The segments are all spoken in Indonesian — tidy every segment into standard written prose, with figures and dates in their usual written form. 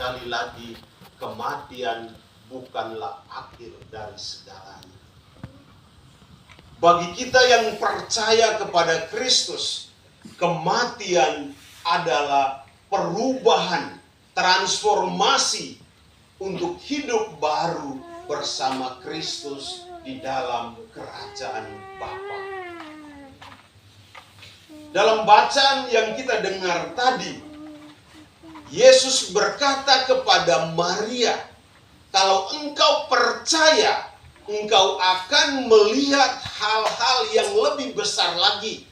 sekali lagi, kematian bukanlah akhir dari segalanya. Bagi kita yang percaya kepada Kristus, kematian adalah perubahan, transformasi untuk hidup baru bersama Kristus di dalam kerajaan Bapa. Dalam bacaan yang kita dengar tadi, Yesus berkata kepada Maria, "Kalau engkau percaya, engkau akan melihat hal-hal yang lebih besar lagi."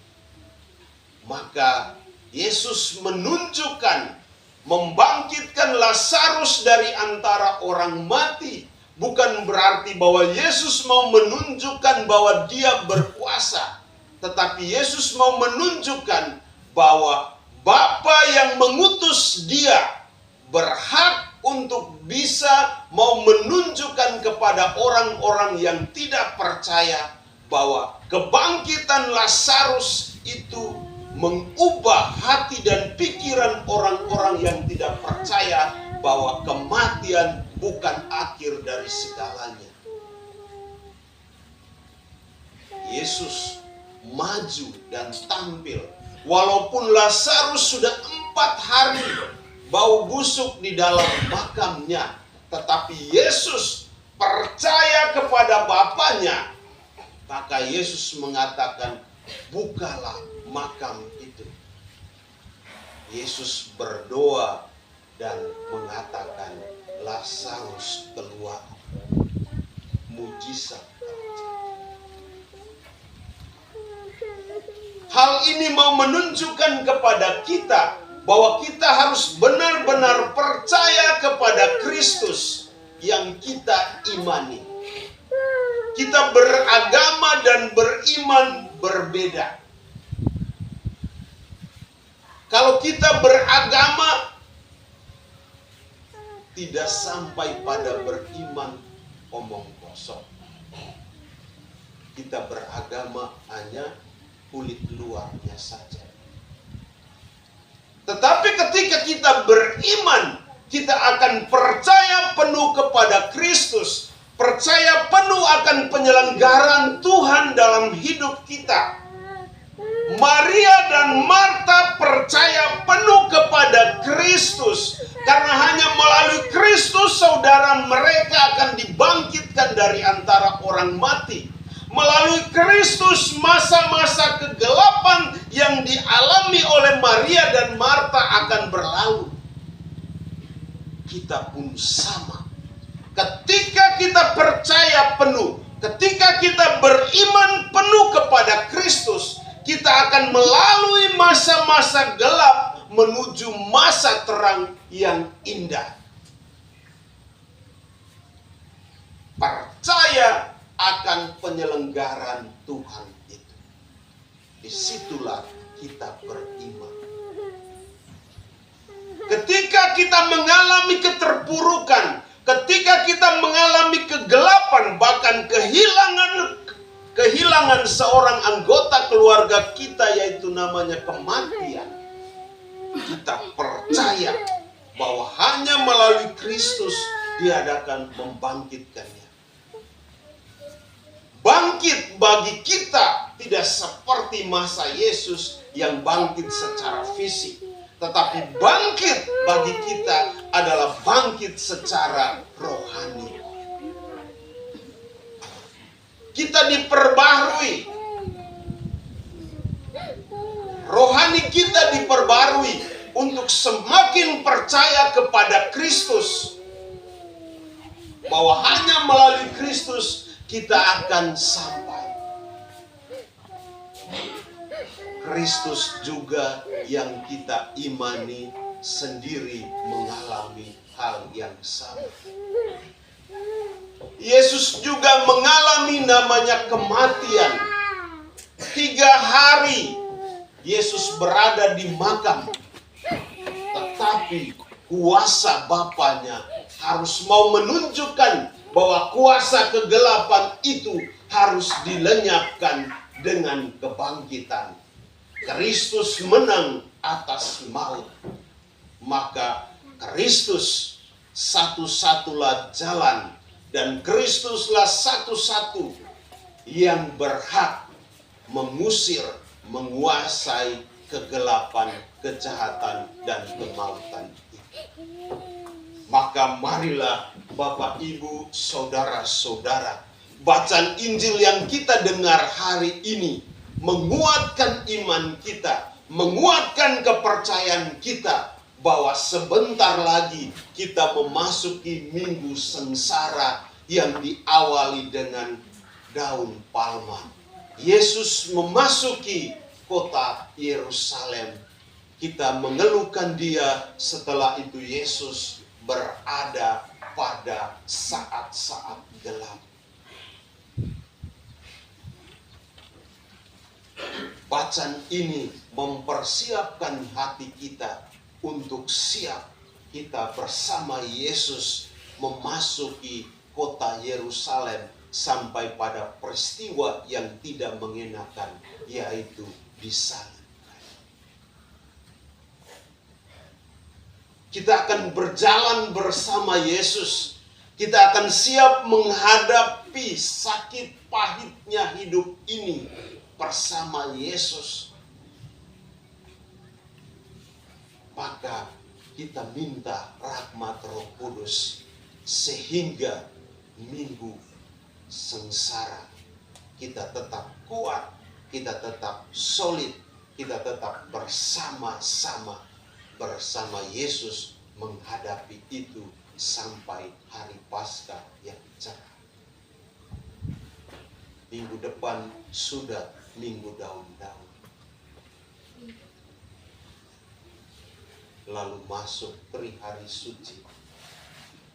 Maka Yesus menunjukkan, membangkitkan Lazarus dari antara orang mati. Bukan berarti bahwa Yesus mau menunjukkan bahwa dia berkuasa, tetapi Yesus mau menunjukkan bahwa Bapa yang mengutus dia berhak untuk bisa mau menunjukkan kepada orang-orang yang tidak percaya bahwa kebangkitan Lazarus itu mengubah hati dan pikiran orang-orang yang tidak percaya bahwa kematian bukan akhir dari segalanya. Yesus maju dan tampil. Walaupun Lazarus sudah 4 hari bau busuk di dalam makamnya, tetapi Yesus percaya kepada Bapanya. Maka Yesus mengatakan, "Bukalah makam itu." Yesus berdoa dan mengatakan, "Lazarus keluar." Mujizat. Hal ini mau menunjukkan kepada kita bahwa kita harus benar-benar percaya kepada Kristus yang kita imani. Kita beragama dan beriman berbeda. Kalau kita beragama, tidak sampai pada beriman omong kosong. Kita beragama hanya kulit luarnya saja. Tetapi ketika kita beriman, kita akan percaya penuh kepada Kristus, percaya penuh akan penyelenggaraan Tuhan dalam hidup kita. Maria dan Marta percaya penuh kepada Kristus, karena hanya melalui Kristus saudara mereka akan dibangkitkan dari antara orang mati. Melalui Kristus masa-masa kegelapan yang dialami oleh Maria dan Marta akan berlalu. Kita pun sama. Ketika kita percaya penuh, ketika kita beriman penuh kepada Kristus, kita akan melalui masa-masa gelap menuju masa terang yang indah. Percaya akan penyelenggaraan Tuhan itu. Disitulah kita beriman. Ketika kita mengalami keterpurukan, ketika kita mengalami kegelapan, bahkan kehilangan seorang anggota keluarga kita, yaitu namanya kematian, kita percaya bahwa hanya melalui Kristus Dia akan membangkitkannya. Bangkit bagi kita tidak seperti masa Yesus yang bangkit secara fisik, tetapi bangkit bagi kita adalah bangkit secara rohani. Kita diperbarui. Rohani kita diperbarui untuk semakin percaya kepada Kristus. Bahwa hanya melalui Kristus kita akan sampai. Kristus juga yang kita imani sendiri mengalami hal yang sama. Yesus juga mengalami namanya kematian. 3 hari Yesus berada di makam. Tetapi kuasa Bapanya harus mau menunjukkan bahwa kuasa kegelapan itu harus dilenyapkan dengan kebangkitan. Kristus menang atas maut. Maka Kristus satu-satulah jalan, dan Kristuslah satu-satu yang berhak mengusir, menguasai kegelapan, kejahatan, dan kemautan. Maka marilah Bapak, Ibu, Saudara-saudara, bacaan Injil yang kita dengar hari ini menguatkan iman kita, menguatkan kepercayaan kita bahwa sebentar lagi kita memasuki minggu sengsara yang diawali dengan daun palma. Yesus memasuki kota Yerusalem. Kita mengeluhkan Dia, setelah itu Yesus berada pada saat-saat gelap. Bacaan ini mempersiapkan hati kita untuk siap kita bersama Yesus memasuki kota Yerusalem sampai pada peristiwa yang tidak mengenakan, yaitu disalib. Kita akan berjalan bersama Yesus. Kita akan siap menghadapi sakit pahitnya hidup ini bersama Yesus. Maka kita minta rahmat Roh Kudus sehingga minggu sengsara kita tetap kuat, kita tetap solid, kita tetap bersama-sama bersama Yesus menghadapi itu sampai hari Paskah yang cerah. Minggu depan sudah minggu daun-daun. Lalu masuk hari suci.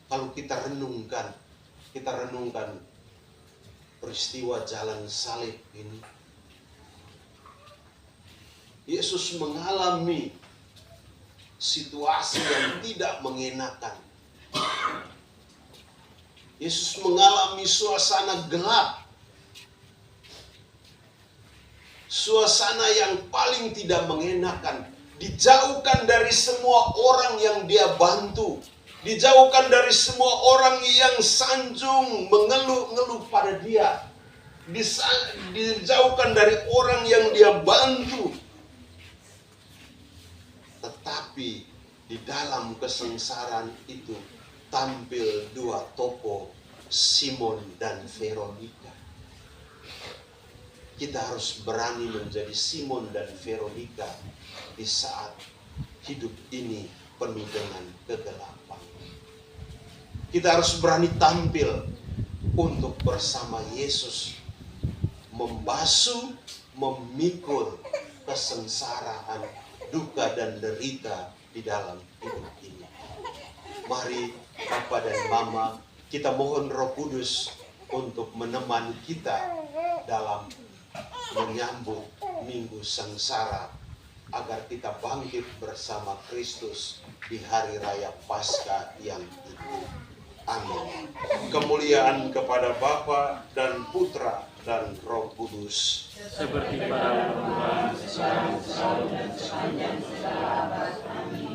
Kalau kita renungkan peristiwa jalan salib ini. Yesus mengalami situasi yang tidak mengenakan. Yesus mengalami suasana gelap. Suasana yang paling tidak mengenakan. Dijauhkan dari semua orang yang dia bantu. Dijauhkan dari semua orang yang sanjung mengeluh-ngeluh pada dia. Dijauhkan dari orang yang dia bantu. Tetapi di dalam kesengsaraan itu tampil dua tokoh, Simon dan Veronika. Kita harus berani menjadi Simon dan Veronika di saat hidup ini penuh dengan kegelapan. Kita harus berani tampil untuk bersama Yesus membasuh, memikul kesengsaraan, duka dan derita di dalam hidup ini. Mari Bapa dan Mama, kita mohon Roh Kudus untuk menemani kita dalam menyambut minggu sengsara, agar kita bangkit bersama Kristus di hari raya Paskah yang itu. Amin. Kemuliaan kepada Bapa dan Putra dan Roh Kudus. Seperti pada permulaan, sekarang, selalu, dan sepanjang segala abad. Amin.